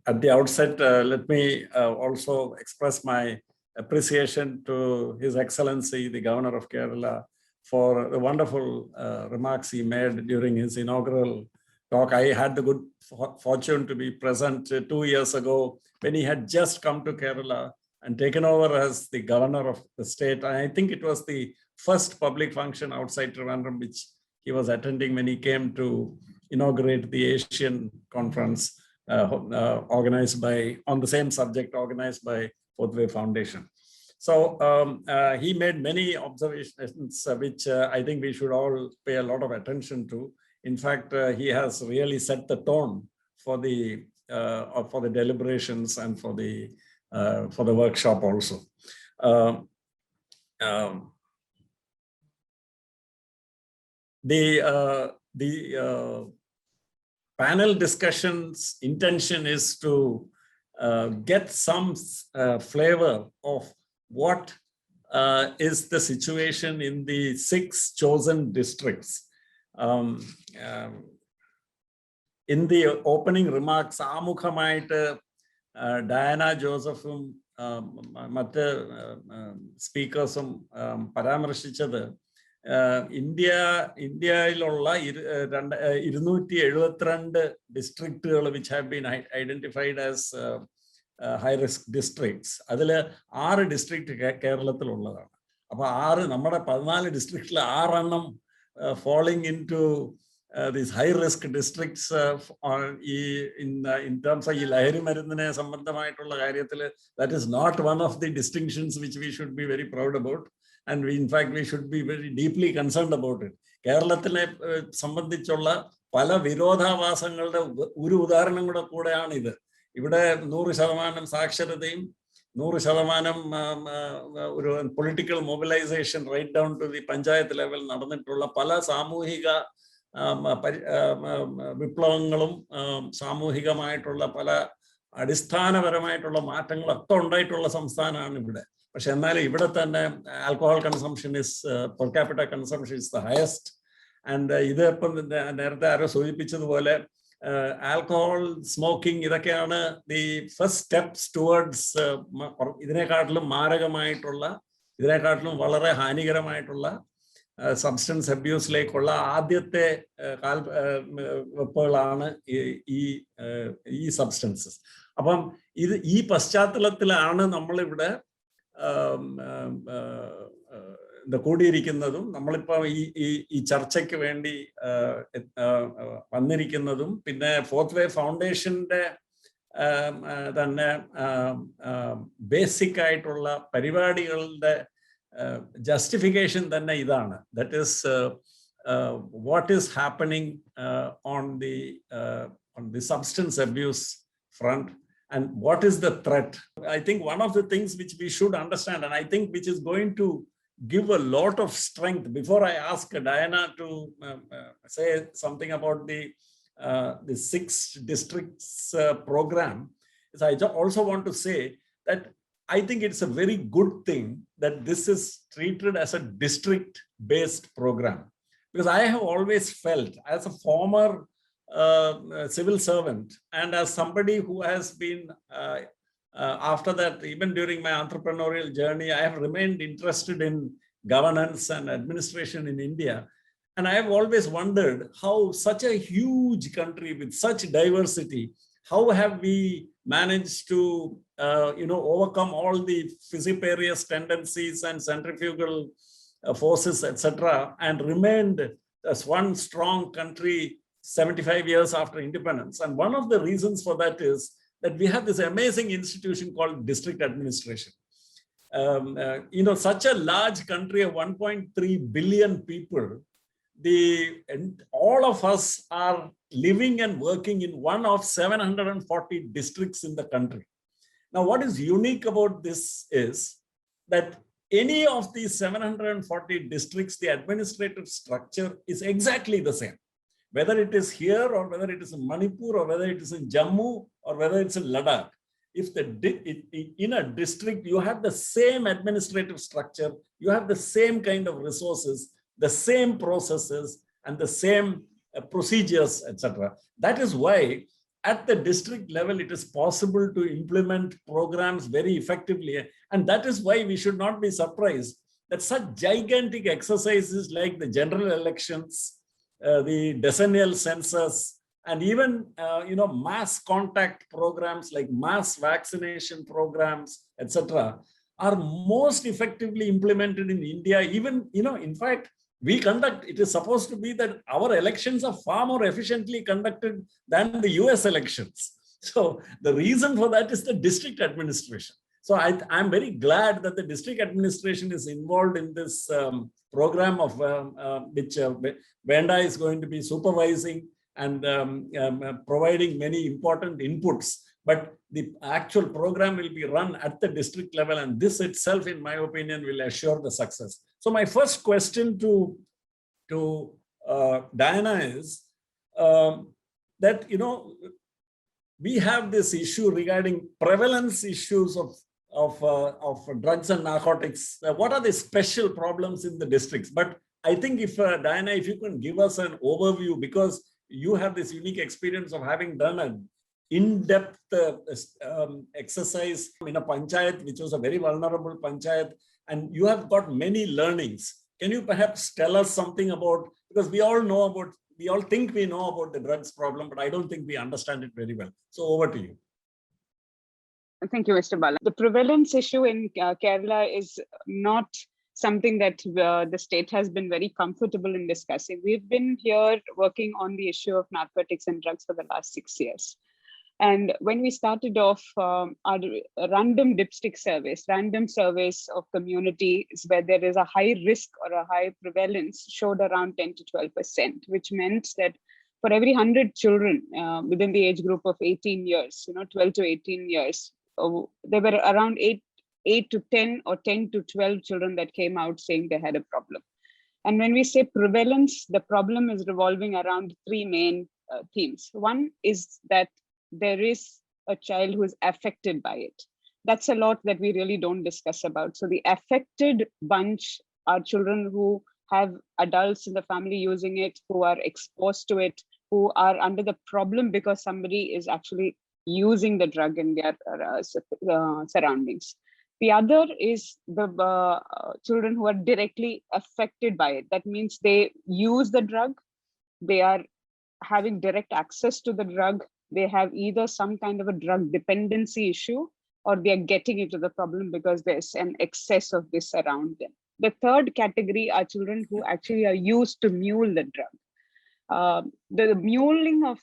At the outset, let me also express my appreciation to His Excellency, the Governor of Kerala, for the wonderful remarks he made during his inaugural talk. I had the good fortune to be present 2 years ago when he had just come to Kerala and taken over as the governor of the state. And I think it was the first public function outside Trivandrum which he was attending when he came to inaugurate the Asian conference organized by, on the same subject, organized by S.A.F.E Foundation. So he made many observations which I think we should all pay a lot of attention to. In fact, he has really set the tone for the deliberations and for the workshop also. The panel discussion's intention is to get some flavor of what is the situation in the 6 chosen districts. In the opening remarks, Amukhamayite Diana Josephum, speakersum Paramrashichad, India-ilulla 272 districts which have been identified as high-risk districts. Adile 6 districts Keralathil ulladana. Appo 6 nammade 14 districts 6 annam falling into these high-risk districts in terms of lahari marundine sambandhamaayittulla karyathil, that is not one of the distinctions which we should be very proud about. And in fact, we should be very deeply concerned about it. Keralathile sambandhichulla pala virodhavasangalude oru udaharanam kude aanu idu. Ivide 100% സാക്ഷരതയും 100% political mobilization right down to the panchayat level നടന്നിട്ടുള്ള പല സാമൂഹിക വിപ്ലവങ്ങളും സാമൂഹികമായിട്ടുള്ള പല അടിസ്ഥാനപരമായിട്ടുള്ള മാറ്റങ്ങളൊക്കെ ഉണ്ടായിട്ടുള്ള സംസ്ഥാനമാണ് ഇവിടെ. പക്ഷെ എന്നാലും ഇവിടെ തന്നെ alcohol consumption is per capita consumption is the highest. And ഇത് ഇപ്പം നേരത്തെ ആരോ സൂചിപ്പിച്ചതുപോലെ alcohol, smoking, ഇതൊക്കെയാണ് the first steps towards ഇതിനെക്കാട്ടിലും മാരകമായിട്ടുള്ള, ഇതിനെക്കാട്ടിലും വളരെ ഹാനികരമായിട്ടുള്ള substance abuse-ലേക്കുള്ള ആദ്യത്തെ വെപ്പുകളാണ് ഈ substances. അപ്പം ഈ പശ്ചാത്തലത്തിലാണ് നമ്മളിവിടെ കൂടിയിരിക്കുന്നതും നമ്മളിപ്പോൾ ഈ ചർച്ചയ്ക്ക് വേണ്ടി വന്നിരിക്കുന്നതും പിന്നെ S.A.F.E ഫൗണ്ടേഷന്റെ തന്നെ ബേസിക് ആയിട്ടുള്ള പരിപാടികളുടെ justification തന്നെ ഇതാണ്. That is what is happening on the substance abuse front and what is the threat. I think one of the things which we should understand, and I think which is going to give a lot of strength, before I ask Diana to say something about the 6 districts program, is I also want to say that I think it's a very good thing that this is treated as a district-based program. Because I have always felt, as a former civil servant and as somebody who has been, after that, even during my entrepreneurial journey, I have remained interested in governance and administration in India. And I have always wondered how such a huge country with such diversity, how have we managed to overcome all the fissiparous tendencies and centrifugal forces, etc., and remained as one strong country 75 years after independence. And one of the reasons for that is that we have this amazing institution called district administration. Such a large country of 1.3 billion people, all of us are living and working in one of 740 districts in the country. Now, what is unique about this is that any of these 740 districts, the administrative structure is exactly the same. Whether it is here or whether it is in Manipur or whether it is in Jammu or whether it's in Ladakh, if in a district you have the same administrative structure, you have the same kind of resources, the same processes and the same procedures, etc. That is why at the district level, it is possible to implement programs very effectively. And that is why we should not be surprised that such gigantic exercises like the general elections, the decennial census, and even mass contact programs like mass vaccination programs, etc., are most effectively implemented in India. Even, in fact, it is supposed to be that our elections are far more efficiently conducted than the US elections. So the reason for that is the district administration. So I'm very glad that the district administration is involved in this program of which VENDA is going to be supervising and providing many important inputs. But the actual program will be run at the district level, and this itself, in my opinion, will assure the success. So my first question to Diana is that, we have this issue regarding prevalence issues of drugs and narcotics. What are the special problems in the districts? But I think if Diana, if you can give us an overview, because you have this unique experience of having done an in-depth exercise in a panchayat, which was a very vulnerable panchayat, and you have got many learnings. Can you perhaps tell us something about, because we all think we know about the drugs problem, but I don't think we understand it very well. So over to you. Thank you, Mr. Bala. The prevalence issue in Kerala is not something that the state has been very comfortable in discussing. We've been here working on the issue of narcotics and drugs for the last 6 years. And when we started off our random dipstick surveys, random surveys of communities where there is a high risk or a high prevalence, showed around 10 to 12%, which meant that for every 100 children within the age group of 18 years, 12 to 18 years, there were around 8 to 10 or 10 to 12 children that came out saying they had a problem. And when we say prevalence, the problem is revolving around three main themes. One is that there is a child who is affected by it. That's a lot that we really don't discuss about. So the affected bunch are children who have adults in the family using it, who are exposed to it, who are under the problem because somebody is actually using the drug in their surroundings. The other is the children who are directly affected by it. That means they use the drug, they are having direct access to the drug, they have either some kind of a drug dependency issue, or they are getting into the problem because there's an excess of this around them. The third category are children who actually are used to mule the drug. The muling of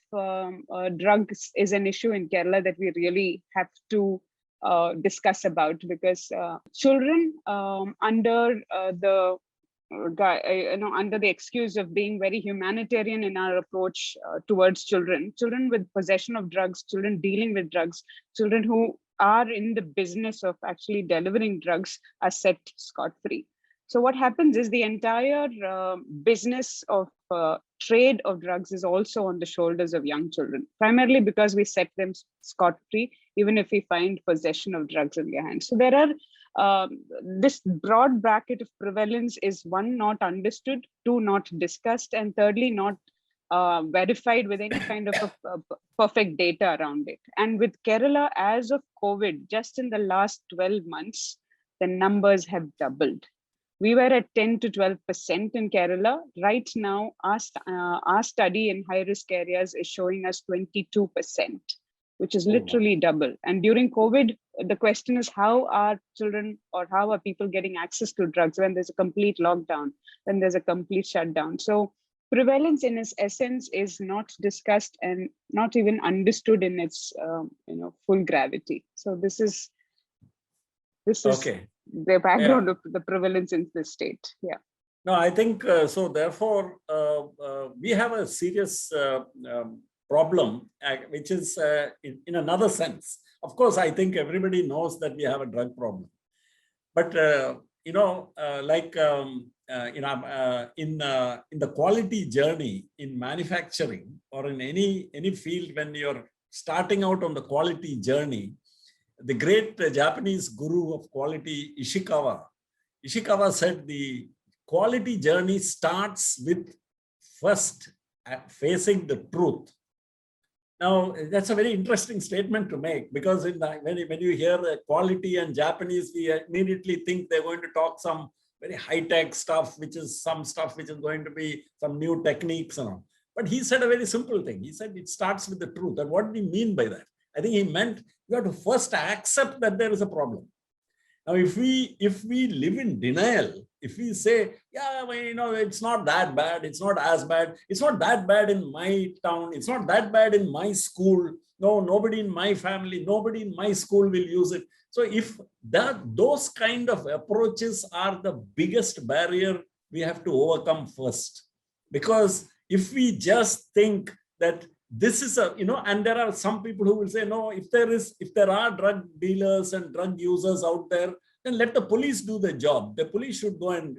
drugs is an issue in Kerala that we really have to discuss about, because children under the under the excuse of being very humanitarian in our approach towards children with possession of drugs, children dealing with drugs, children who are in the business of actually delivering drugs are set scot-free. So what happens is the entire business of trade of drugs is also on the shoulders of young children, primarily because we set them scot-free, even if we find possession of drugs in their hands. So there are this broad bracket of prevalence is, one, not understood, two, not discussed, and thirdly, not verified with any kind of a perfect data around it. And with Kerala, as of COVID, just in the last 12 months, the numbers have doubled. We were at 10 to 12% in Kerala. Right now, our study in high-risk areas is showing us 22%, which is literally double. And during COVID, the question is, how are children or how are people getting access to drugs when there's a complete lockdown, when there's a complete shutdown? So prevalence in its essence is not discussed and not even understood in its full gravity. So this is okay. The background of the prevalence in the state. Yeah. No, I think so. Therefore, we have a serious problem, which is in another sense. Of course, I think everybody knows that we have a drug problem, but in the quality journey in manufacturing or in any field, when you're starting out on the quality journey, the great Japanese guru of quality, Ishikawa said the quality journey starts with first facing the truth. Now, that's a very interesting statement to make, because when you hear quality and Japanese, we immediately think they're going to talk some very high-tech stuff, which is some stuff which is going to be some new techniques and all. But he said a very simple thing. He said it starts with the truth. And what did he mean by that? I think he meant you have to first accept that there is a problem. Now, if we live in denial, if we say, yeah, well, it's not that bad, it's not as bad, it's not that bad in my town, it's not that bad in my school, no, nobody in my family, nobody in my school will use it. So if those kind of approaches are the biggest barrier we have to overcome first, because if we just think that this is and there are some people who will say, no, if there are drug dealers and drug users out there, then let the police do the job. The police should go and,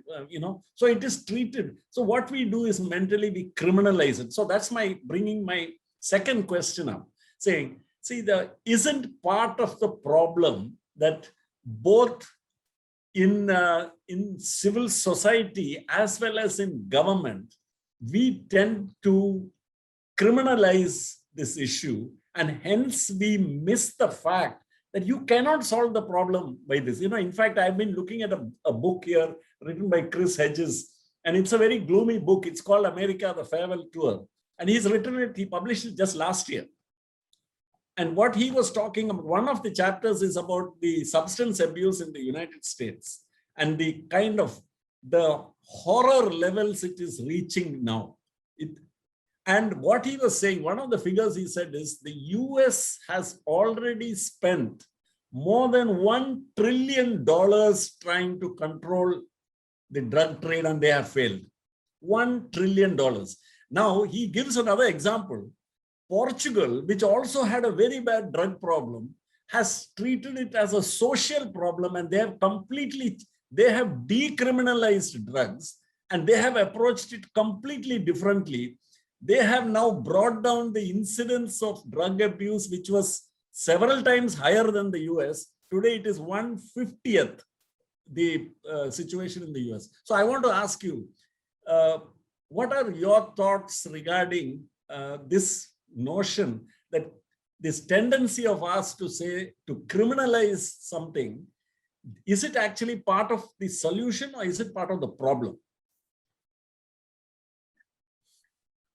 so it is treated. So what we do is mentally we criminalize it. So that's bringing my second question up, saying, see, isn't part of the problem that both in civil society as well as in government, we tend to criminalize this issue, and hence we miss the fact that you cannot solve the problem by this. In fact, I've been looking at a book here written by Chris Hedges, and it's a very gloomy book. It's called America, the Farewell Tour. And he published it just last year. And what he was talking about, one of the chapters is about the substance abuse in the United States and the kind of the horror levels it is reaching now. And what he was saying, one of the figures he said is the US has already spent more than $1 trillion trying to control the drug trade, and they have failed. $1 trillion. Now, he gives another example. Portugal, which also had a very bad drug problem, has treated it as a social problem, and they have decriminalized drugs, and they have approached it completely differently. They have now brought down the incidence of drug abuse, which was several times higher than the US. Today, it is 1/50th the situation in the US. So I want to ask you, what are your thoughts regarding this notion that this tendency of us to criminalize something, is it actually part of the solution or is it part of the problem?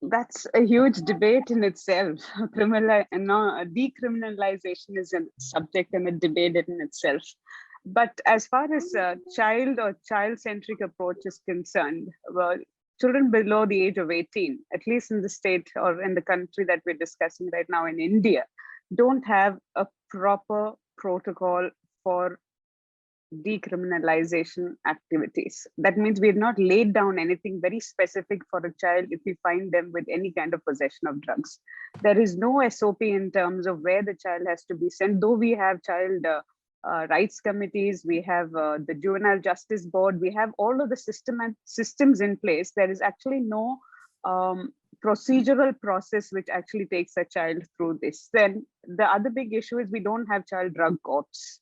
That's a huge debate in itself. Decriminalization is a subject and a debate in itself. But as far as child or child-centric approach is concerned, well, children below the age of 18, at least in the state or in the country that we're discussing right now in India, don't have a proper protocol for decriminalization activities. That means we have not laid down anything very specific for a child if we find them with any kind of possession of drugs. There is no SOP in terms of where the child has to be sent, though we have child rights committees, we have the juvenile justice board, we have all of the systems in place. There is actually no procedural process which actually takes a child through this. Then the other big issue is we don't have child drug courts.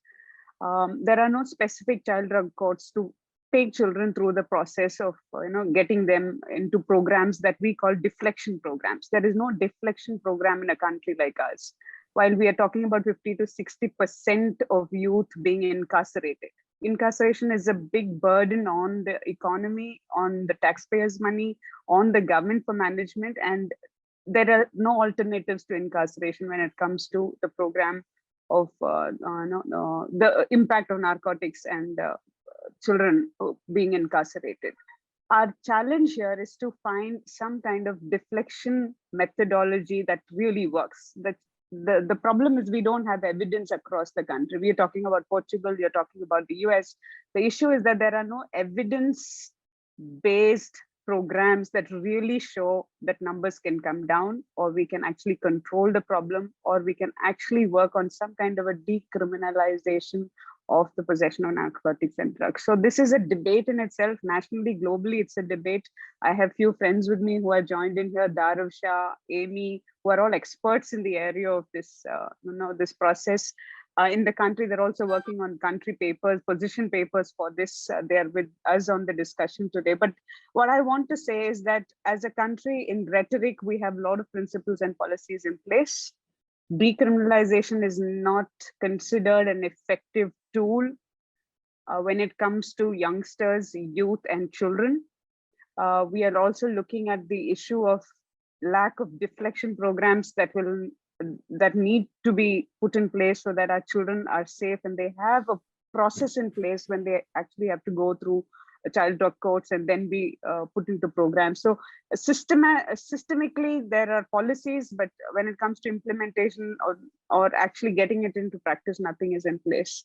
There are no specific child drug courts to take children through the process of getting them into programs that we call deflection programs. There is no deflection program in a country like us. While we are talking about 50 to 60% of youth being incarcerated. Incarceration is a big burden on the economy, on the taxpayers' money, on the government for management, and there are no alternatives to incarceration when it comes to the program of the impact of narcotics and children being incarcerated. Our challenge here is to find some kind of deflection methodology that really works. The problem is we don't have evidence across the country. We are talking about Portugal, you're talking about the US. The issue is that there are no evidence-based programs that really show that numbers can come down, or we can actually control the problem, or we can actually work on some kind of a decriminalization of the possession of narcotics and drugs. So this is a debate in itself. Nationally, globally, it's a debate. I have few friends with me who are joined in here, Darav Shah, Amy, who are all experts in the area of this, this process. in the country. They're also working on country papers, position papers for this. They're with us on the discussion today. But what I want to say is that as a country, in rhetoric, we have a lot of principles and policies in place. Decriminalization is not considered an effective tool when it comes to youngsters, youth, and children. We are also looking at the issue of lack of deflection programs that need to be put in place so that our children are safe and they have a process in place when they actually have to go through child drug courts and then be put into programs. So systemically, there are policies, but when it comes to implementation or actually getting it into practice, nothing is in place.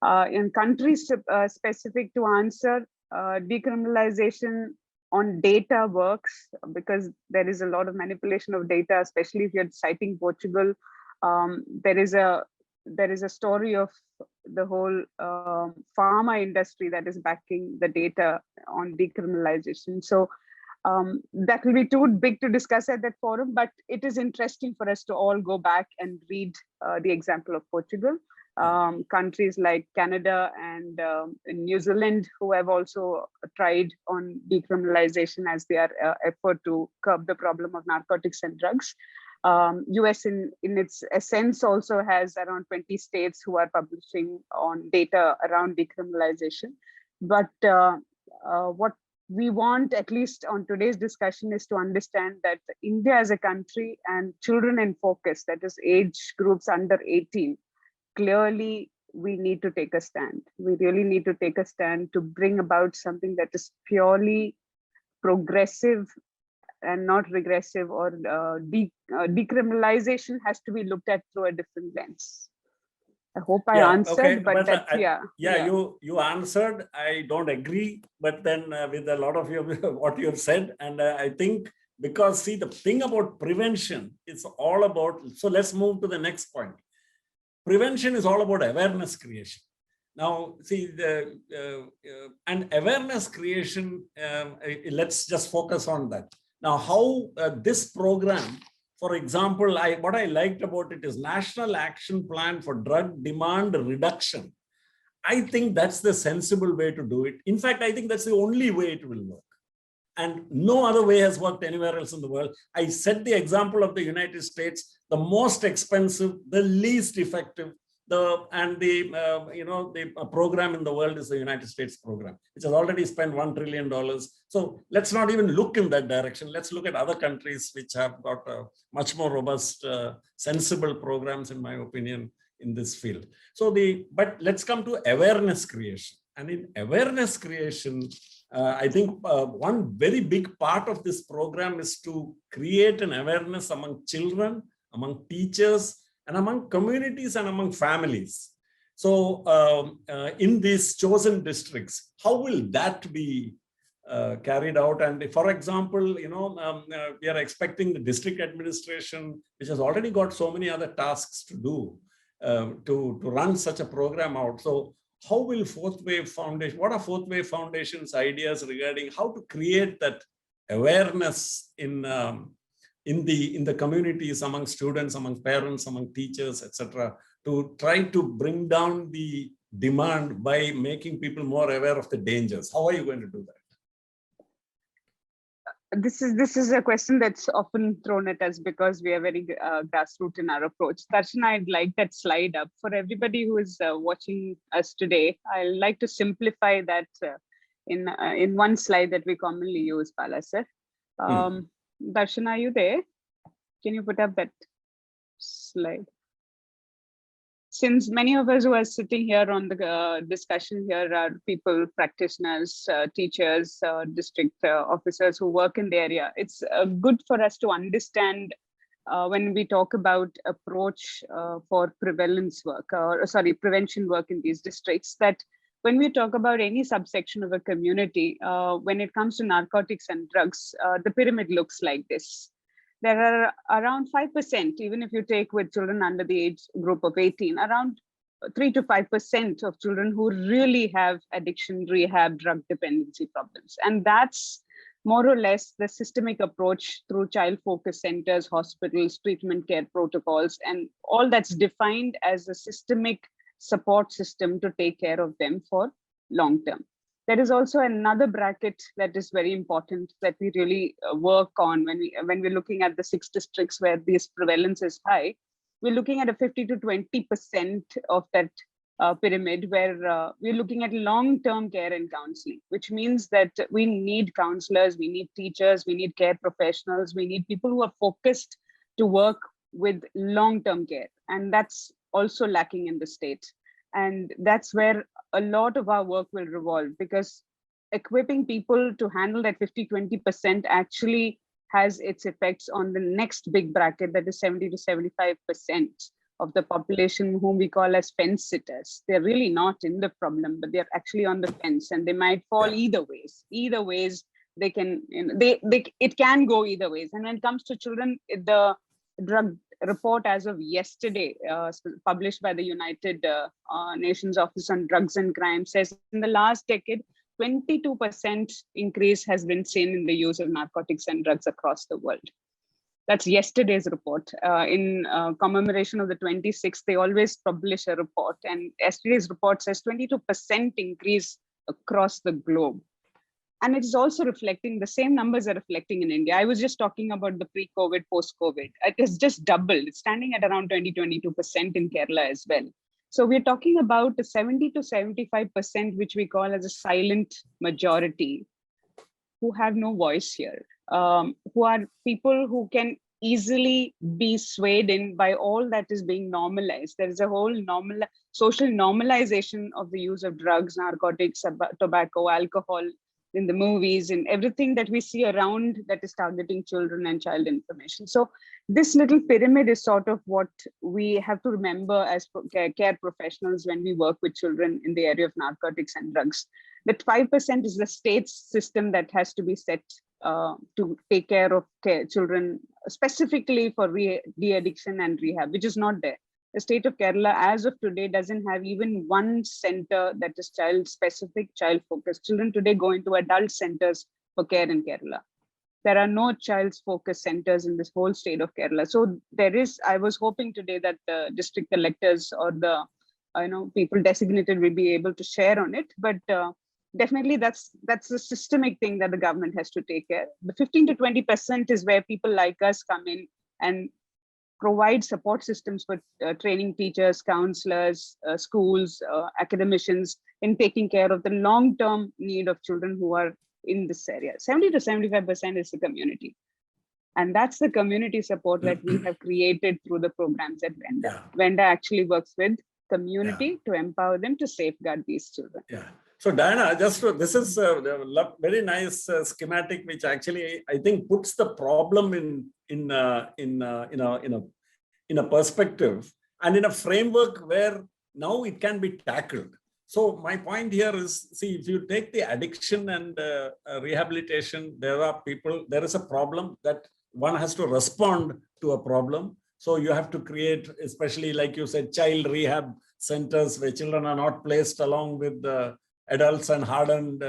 In countries specific to answer, decriminalization on data works because there is a lot of manipulation of data, especially if you're citing Portugal. There is a story of the whole pharma industry that is backing the data on decriminalization. So that will be too big to discuss at that forum, but it is interesting for us to all go back and read the example of Portugal. Countries like Canada and New Zealand, who have also tried on decriminalization as their effort to curb the problem of narcotics and drugs. US in its essence also has around 20 states who are publishing on data around decriminalization. But what we want, at least on today's discussion, is to understand that India as a country and children in focus, that is age groups under 18, clearly we need to take a stand. We really need to take a stand to bring about something that is purely progressive and not regressive, or decriminalization has to be looked at through a different lens. I hope I answered, okay, but that, you answered. I don't agree, but then with a lot of what you've said, and I think because see, the thing about prevention, it's all about, so let's move to the next point. Prevention is all about awareness creation. Now, see, and awareness creation, let's just focus on that. Now, how this program, for example, what I liked about it is National Action Plan for Drug Demand Reduction. I think that's the sensible way to do it. In fact, I think that's the only way it will work. And no other way has worked anywhere else in the world. I set the example of the United States, the most expensive, the least effective, the program in the world is the United States program, which has already spent $1 trillion. So let's not even look in that direction. Let's look at other countries which have got much more robust, sensible programs, in my opinion, in this field. So but let's come to awareness creation. And in awareness creation, I think one very big part of this program is to create an awareness among children, among teachers, and among communities and among families. So in these chosen districts, how will that be carried out? And for example, we are expecting the district administration, which has already got so many other tasks to do, to run such a program out. So how will Fourth Wave Foundation, what are Fourth Wave Foundation's ideas regarding how to create that awareness in the communities, among students, among parents, among teachers, etc., to try to bring down the demand by making people more aware of the dangers? How are you going to do that? This is a question that's often thrown at us because we are very grassroots in our approach. Darshana, I'd like that slide up for everybody who is watching us today. I'd like to simplify that in one slide that we commonly use, Bala sir. Darshana, are you there? Can you put up that slide? Since many of us who are sitting here on the discussion here are people, practitioners, teachers, district officers who work in the area, it's good for us to understand when we talk about approach for prevalence work, prevention work in these districts, that when we talk about any subsection of a community, when it comes to narcotics and drugs, the pyramid looks like this. There are around 5%, even if you take with children under the age group of 18, around 3 to 5% of children who really have addiction, rehab, drug dependency problems. And that's more or less the systemic approach through child focus centers, hospitals, treatment care protocols, and all that's defined as a systemic support system to take care of them for long term. There is also another bracket that is very important that we really work on when we're looking at the 6 districts where this prevalence is high. We're looking at a 50 to 20% of that pyramid where we're looking at long-term care and counseling, which means that we need counselors, we need teachers, we need care professionals, we need people who are focused to work with long-term care. And that's also lacking in the state. And that's where a lot of our work will revolve, because equipping people to handle that 50-20% actually has its effects on the next big bracket, that is 70 to 75% of the population whom we call as fence sitters. They're really not in the problem, but they're actually on the fence, and they might fall either ways. Either ways, they can, it can go either ways. And when it comes to children, the drug report as of yesterday, published by the United Nations Office on Drugs and Crime, says in the last decade, 22% increase has been seen in the use of narcotics and drugs across the world. That's yesterday's report. In commemoration of the 26th, they always publish a report, and yesterday's report says 22% increase across the globe. And it is also reflecting, the same numbers are reflecting in India. I was just talking about the pre-COVID, post-COVID. It has just doubled. It's standing at around 20-22% in Kerala as well. So we're talking about the 70 to 75%, which we call as a silent majority, who have no voice here, who are people who can easily be swayed in by all that is being normalized. There is a whole social normalization of the use of drugs, narcotics, tobacco, alcohol in the movies, and everything that we see around that is targeting children and child information. So this little pyramid is sort of what we have to remember as care professionals when we work with children in the area of narcotics and drugs. That 5% is the state's system that has to be set to take care of children, specifically for de-addiction and rehab, which is not there. The state of Kerala, as of today, doesn't have even one center that is child-specific, child-focused. Children today go into adult centers for care in Kerala. There are no child-focused centers in this whole state of Kerala. So there is, I was hoping today that the district collectors or the people designated will be able to share on it, but definitely that's the systemic thing that the government has to take care. The 15 to 20% is where people like us come in and provide support systems for training teachers, counselors, schools, academicians in taking care of the long-term need of children who are in this area. 70 to 75% is the community. And that's the community support that we have created through the programs at VENDA. Yeah. VENDA actually works with community to empower them to safeguard these children. Yeah. So Diana, this is a very nice schematic, which actually I think puts the problem in a perspective and in a framework where now it can be tackled. So my point here is, see, if you take the addiction and rehabilitation, there is a problem that one has to respond to a problem. So you have to create, especially like you said, child rehab centers where children are not placed along with the adults and hardened,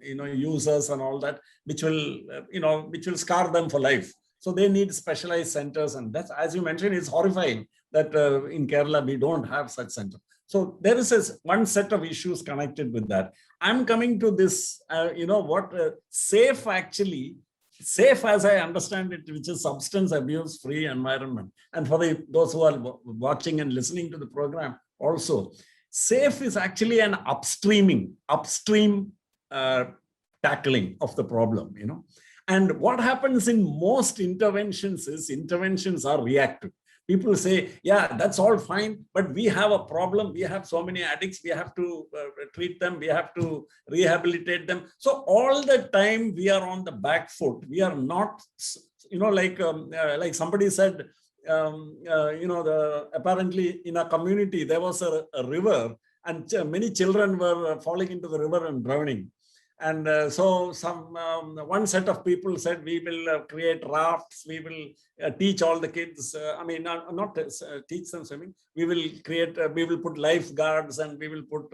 users and all that, which will scar them for life. So they need specialized centers, and that's, as you mentioned, it's horrifying that in Kerala we don't have such centers. So there is one set of issues connected with that. I'm coming to this, S.A.F.E actually. S.A.F.E, as I understand it, which is substance abuse free environment, and for those who are watching and listening to the program also, S.A.F.E is actually an upstream tackling of the problem, And what happens in most interventions is interventions are reactive. People say, yeah, that's all fine, but we have a problem. We have so many addicts. We have to treat them. We have to rehabilitate them. So all the time we are on the back foot. We are not, like somebody said, apparently in a community, there was a river and many children were falling into the river and drowning. And so one set of people said, we will create rafts, we will teach all the kids, not teach them swimming, we will put lifeguards and we will put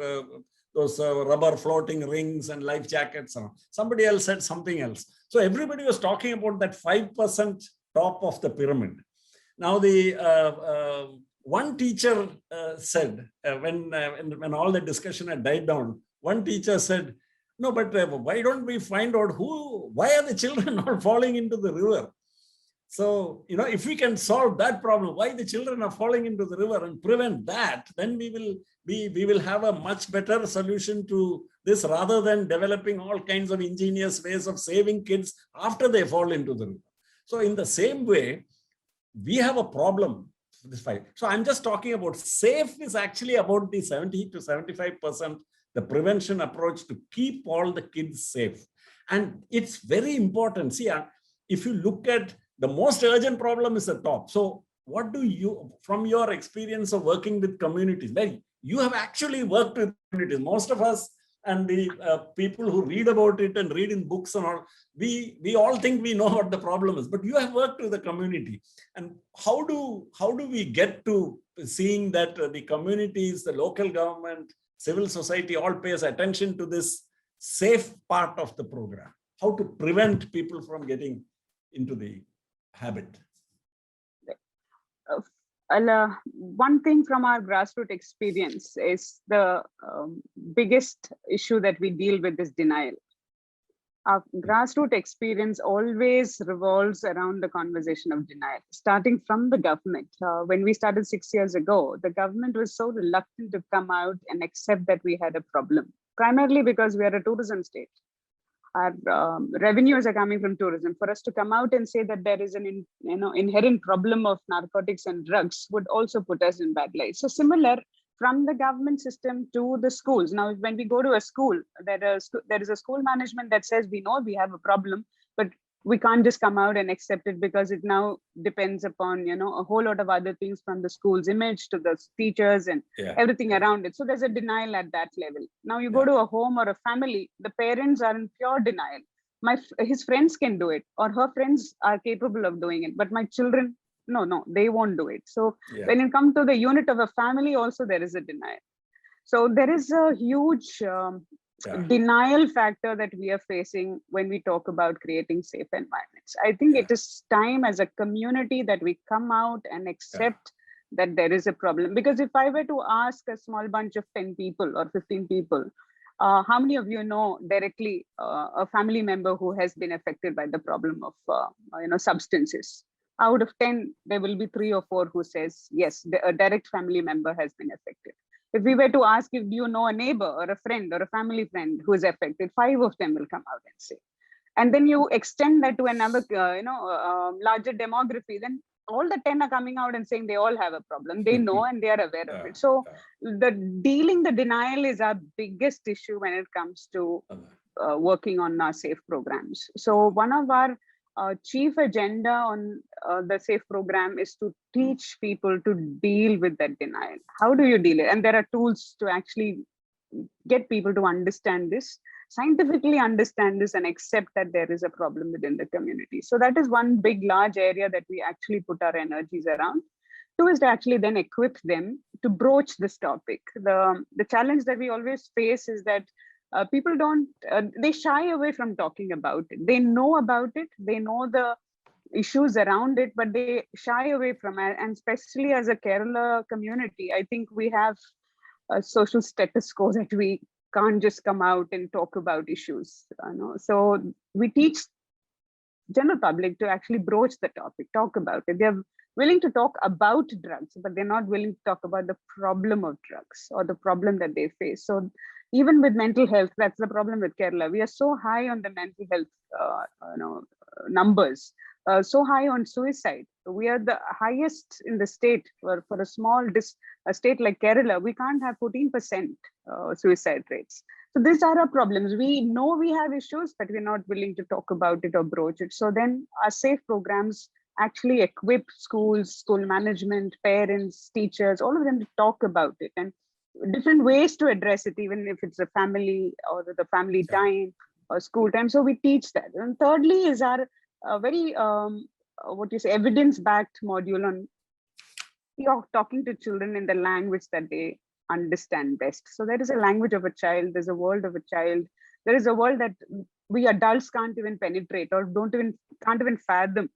those rubber floating rings and life jackets. Somebody else said something else. So everybody was talking about that 5% top of the pyramid. Now the one teacher said, when all the discussion had died down, one teacher said, no, but why don't we find out why are the children not falling into the river? So, if we can solve that problem, why the children are falling into the river, and prevent that, then we will have a much better solution to this, rather than developing all kinds of ingenious ways of saving kids after they fall into the river. So in the same way, we have a problem. This fight. So I'm just talking about S.A.F.E is actually about the 70 to 75%, the prevention approach to keep all the kids safe. And it's very important. See, if you look at the most urgent problem is the top. So what do you, from your experience of working with communities, well, you have actually worked with communities. Most of us and the people who read about it and read in books and all, we all think we know what the problem is, but you have worked with the community. And how do we get to seeing that the communities, the local government, civil society all pays attention to this safe part of the program? How to prevent people from getting into the habit? One thing from our grassroots experience is the biggest issue that we deal with is denial. Our grassroots experience always revolves around the conversation of denial, starting from the government. When we started 6 years ago, the government was so reluctant to come out and accept that we had a problem, primarily because we are a tourism state. Our revenues are coming from tourism. For us to come out and say that there is an inherent problem of narcotics and drugs would also put us in bad light. So similar from the government system to the schools. Now, when we go to a school, there is a school management that says, we know we have a problem, but we can't just come out and accept it because it now depends upon, a whole lot of other things, from the school's image to the teachers and everything around it. So there's a denial at that level. Now you go to a home or a family, the parents are in pure denial. His friends can do it, or her friends are capable of doing it, but my children, no, they won't do it. So when it comes to the unit of a family, also there is a denial. So there is a huge denial factor that we are facing when we talk about creating safe environments. I think it is time as a community that we come out and accept that there is a problem. Because if I were to ask a small bunch of 10 people or 15 people, how many of you know directly a family member who has been affected by the problem of substances? Out of 10, there will be 3 or 4 who says, yes, a direct family member has been affected. If we were to ask, if you know a neighbor or a friend or a family friend who is affected, 5 of them will come out and say. And then you extend that to another, larger demography, then all the 10 are coming out and saying they all have a problem. They know and they are aware of it. So the denial is our biggest issue when it comes to working on our SAFE programs. So one of our chief agenda on the SAFE program is to teach people to deal with that denial. How do you deal it? And there are tools to actually get people to understand this, scientifically understand this, and accept that there is a problem within the community. So that is one big, large area that we actually put our energies around. 2 is to actually then equip them to broach this topic. The challenge that we always face is that people don't, they shy away from talking about it. They know about it, they know the issues around it, but they shy away from it. And especially as a Kerala community, I think we have a social status quo that we can't just come out and talk about issues. So we teach general public to actually broach the topic, talk about it. They're willing to talk about drugs, but they're not willing to talk about the problem of drugs or the problem that they face. So even with mental health, that's the problem with Kerala. We are so high on the mental health numbers, so high on suicide. We are the highest in the state for a small state like Kerala. We can't have 14% suicide rates. So these are our problems. We know we have issues, but we're not willing to talk about it or broach it. So then our SAFE programs actually equip schools, school management, parents, teachers, all of them to talk about it, and different ways to address it, even if it's a family or the family time or school time. So we teach that. And thirdly is our very, evidence-backed module on talking to children in the language that they understand best. So there is a language of a child, there's a world of a child, there is a world that we adults can't even penetrate or can't even fathom.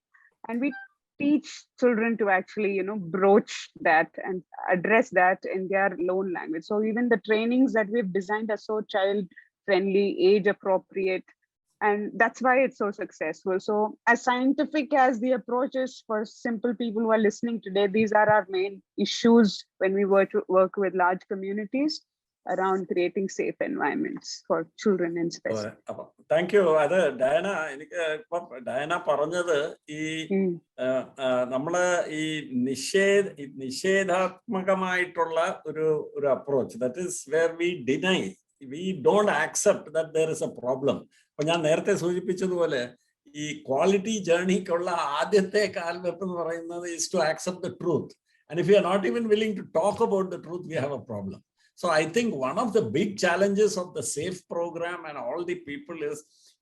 And we teach children to actually, broach that and address that in their own language. So even the trainings that we've designed are so child friendly, age appropriate, and that's why it's so successful. So as scientific as the approach is for simple people who are listening today, these are our main issues when we work with large communities around creating safe environments for children in specific. Thank you. അത് ഡയന, എനിക്ക് ഇപ്പം ഡയന പറഞ്ഞത് ഈ നമ്മള് ഈ നിഷേധാത്മകമായിട്ടുള്ള ഒരു approach, that is where we deny, we don't accept that there is a problem. അപ്പൊ ഞാൻ നേരത്തെ സൂചിപ്പിച്ചതുപോലെ ഈ ക്വാളിറ്റി ജേർണിക്കുള്ള ആദ്യത്തെ കാൽവെപ്പ് എന്ന് പറയുന്നത് is to accept the truth. And if we are not even willing to talk about the truth, we have a problem. So I think one of the big challenges of the SAFE program and all the people is,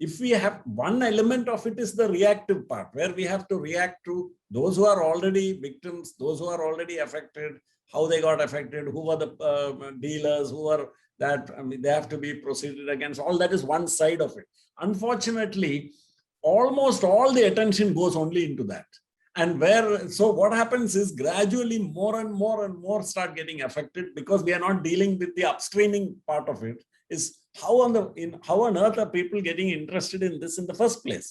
if we have one element of it is the reactive part, where we have to react to those who are already victims, those who are already affected, how they got affected, who are the dealers, who are that, I mean, they have to be proceeded against. All that is one side of it. Unfortunately, almost all the attention goes only into that. And so what happens is gradually more and more start getting affected, because we are not dealing with the upstreaming part of it, is how on earth are people getting interested in this in the first place.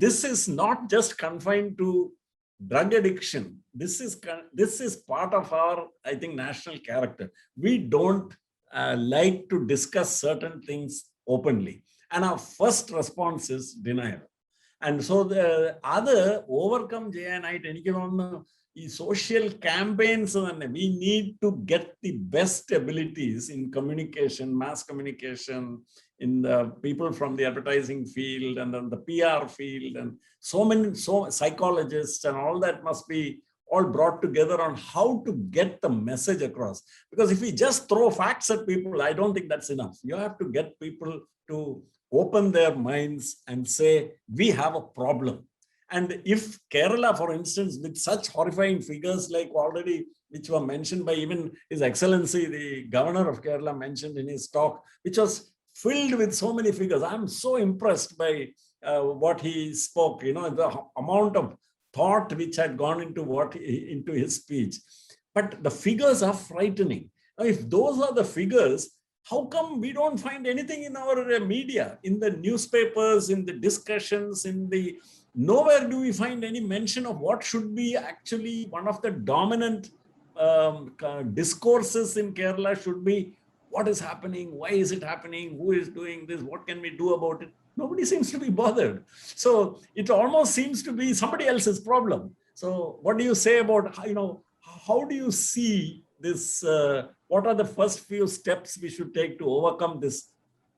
This is not just confined to drug addiction. This is part of our, I think, national character. We don't like to discuss certain things openly, and our first response is denial. And so the other overcome Jayanite, social campaigns, we need to get the best abilities in communication, mass communication, in the people from the advertising field and then the PR field, and so psychologists and all that must be all brought together on how to get the message across. Because if we just throw facts at people, I don't think that's enough. You have to get people to open their minds and say, we have a problem. And if Kerala, for instance, with such horrifying figures like already, which were mentioned by even His Excellency, the Governor of Kerala, mentioned in his talk, which was filled with so many figures. I'm so impressed by what he spoke, the amount of thought which had gone into his speech. But the figures are frightening. Now, if those are the figures, how come we don't find anything in our media, in the newspapers, in the discussions, nowhere do we find any mention of what should be actually one of the dominant discourses in Kerala should be, what is happening, why is it happening, who is doing this, what can we do about it? Nobody seems to be bothered. So it almost seems to be somebody else's problem. So what do you say about, how do you see this, what are the first few steps we should take to overcome this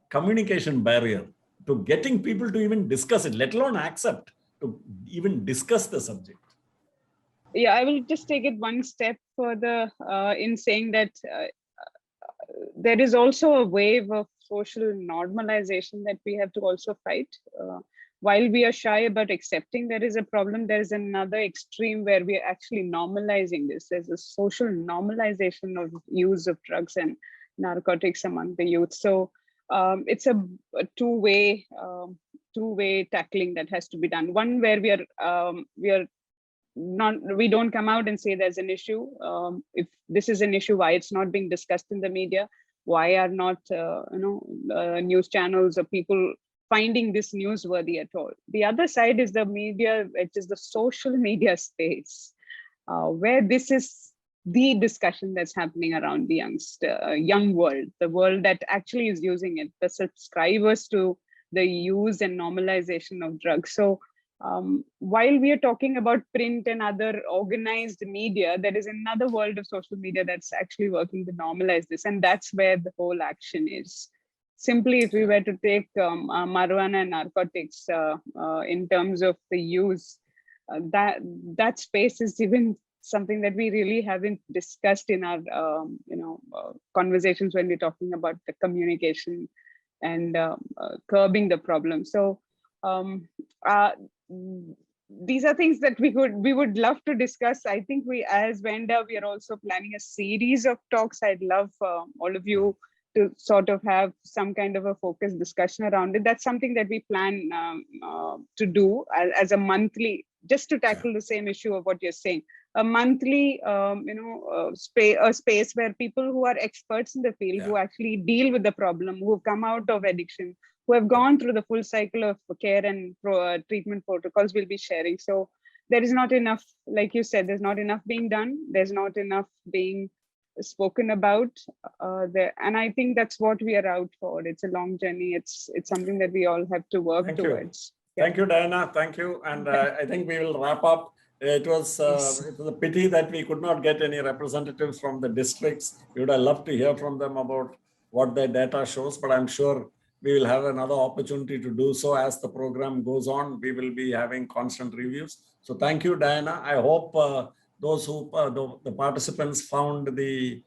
communication barrier to getting people to even discuss it, let alone accept, to even discuss the subject? Yeah, I will just take it one step further in saying that there is also a wave of social normalization that we have to also fight. While we are shy about accepting there is a problem, there is another extreme where we are actually normalizing this. There's a social normalization of use of drugs and narcotics among the youth. So it's a two-way tackling that has to be done. One where we don't come out and say there's an issue. If this is an issue, why it's not being discussed in the media? Why are not news channels or people finding this newsworthy at all? The other side is the media, which is the social media space, where this is the discussion that's happening around the young world, the world that actually is using it, the subscribers to the use and normalization of drugs. So while we are talking about print and other organized media, there is another world of social media that's actually working to normalize this, and that's where the whole action is. Simply, if we were to take marijuana and narcotics in terms of the use, that space is even something that we really haven't discussed in our conversations when we're talking about the communication and curbing the problem. So these are things that we would love to discuss. I think we, as VENDA, we are also planning a series of talks. I'd love all of you to sort of have some kind of a focused discussion around it. That's something that we plan to do as a monthly, just to tackle the same issue of what you're saying. A monthly, a space where people who are experts in the field, who actually deal with the problem, who have come out of addiction, who have gone through the full cycle of care and treatment protocols, will be sharing. So there is not enough, like you said, there's not enough being done. There's not enough being spoken about there, and I think that's what we are out for. It's a long journey. It's something that we all have to work towards. Thank you, Diana. Thank you. And I think we will wrap up. It was a pity that we could not get any representatives from the districts. We would have loved to hear from them about what their data shows, but I'm sure we will have another opportunity to do so as the program goes on. We will be having constant reviews. So thank you, Diana. I hope those who, the participants found the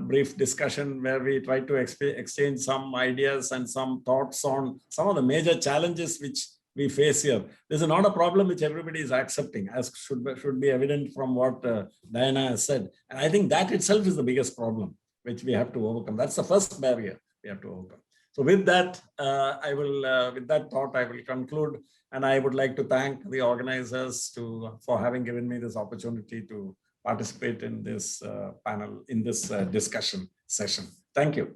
brief discussion where we tried to exchange some ideas and some thoughts on some of the major challenges which we face here. This is not a problem which everybody is accepting, as should be evident from what Diana has said. And I think that itself is the biggest problem which we have to overcome. That's the first barrier we have to overcome. So with that, with that thought, I will conclude. And I would like to thank the organizers for having given me this opportunity to participate in this panel, in this discussion session. Thank you.